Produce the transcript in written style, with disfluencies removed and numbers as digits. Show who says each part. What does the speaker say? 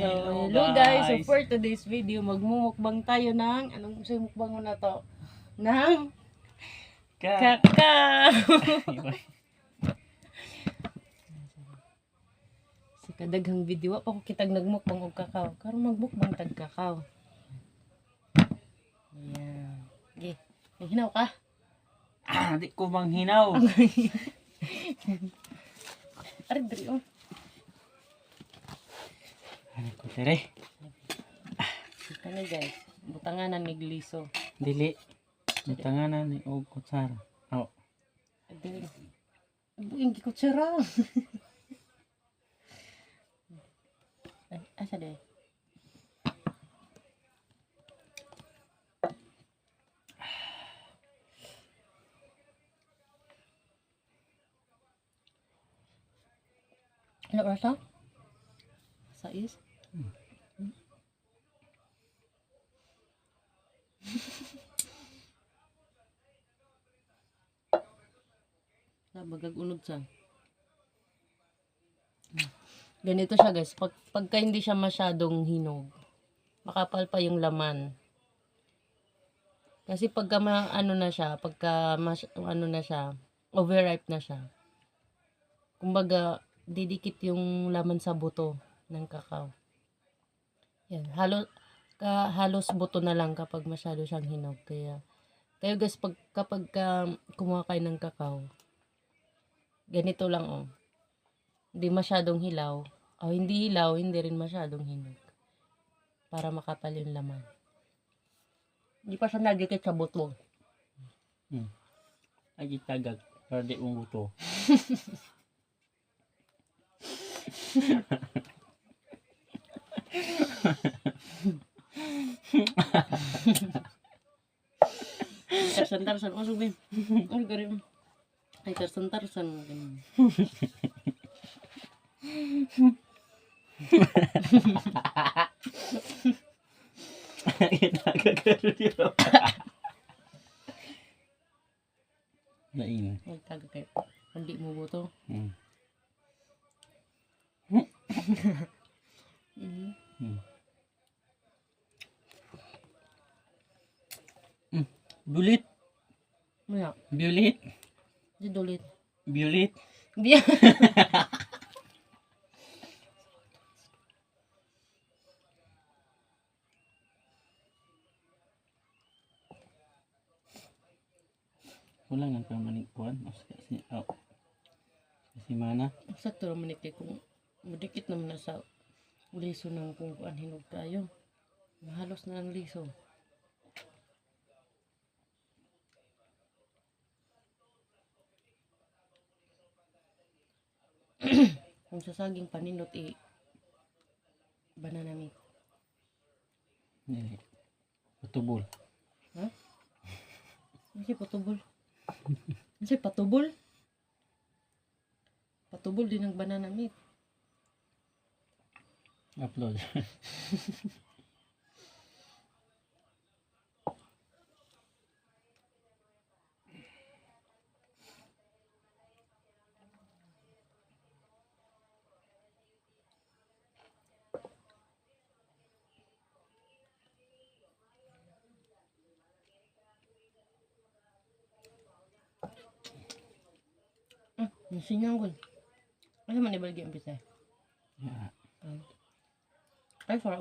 Speaker 1: Hello guys. So for today's video, magmumukbang tayo ng anong mukbang na to? Ng kakao. Si kadaghang video pa ko kitag nagmukbang og kakao. Karon magmukbang tag kakao. Ayan. Okay. Hinaw ka?
Speaker 2: Di ko bang hinaw.
Speaker 1: Ari diri oh.
Speaker 2: Ano ko tere?
Speaker 1: Kita na guys. Butanganan ni gliso.
Speaker 2: Dili. Butanganan ni og kutsara. Oh.
Speaker 1: Dili. Buing ko tsara. Ay, asa de? Ano rasa? Sais? Bagag unod siya. Ganito siya guys. Pagka hindi siya masyadong hinog, makapal pa yung laman. Kasi pagka ano na siya, ano na siya, overripe na siya. Kumbaga, didikit yung laman sa buto ng kakao. Yan, halos buto na lang kapag masyado siyang hinog. Kaya guys, kapag kumuha kayo ng kakao, ganito lang oh. Hindi masyadong hilaw. O hindi hilaw, hindi rin masyadong hinog. Para makapal yung laman. Hindi pa siya nagdikit sa buto.
Speaker 2: Ay tagag para di umuto.
Speaker 1: Tarsan-tarsan mo subin. Ay garim. Ay tarsan-tarsan mo ganun.
Speaker 2: Lain.
Speaker 1: Ay taga kayo. Hindi mo buto.
Speaker 2: Bulit.
Speaker 1: Maya.
Speaker 2: Bulit.
Speaker 1: Di dulit.
Speaker 2: Bulit.
Speaker 1: Biya.
Speaker 2: Wala nang pamanikuan. Kasi kasi mana.
Speaker 1: Sakto naman ikay kung madikit naman na sa liso ng kung kuan hinog tayo. Mahalos na ang liso. Kung sa saging paninot banana meat.
Speaker 2: Dili. Patubol.
Speaker 1: Ha? Kasi patubol. Kasi patubol. Patubol din ang banana meat.
Speaker 2: Upload.
Speaker 1: Sinyang ko. Ano man ibalgi ang pisa?
Speaker 2: Yeah.
Speaker 1: Ay, para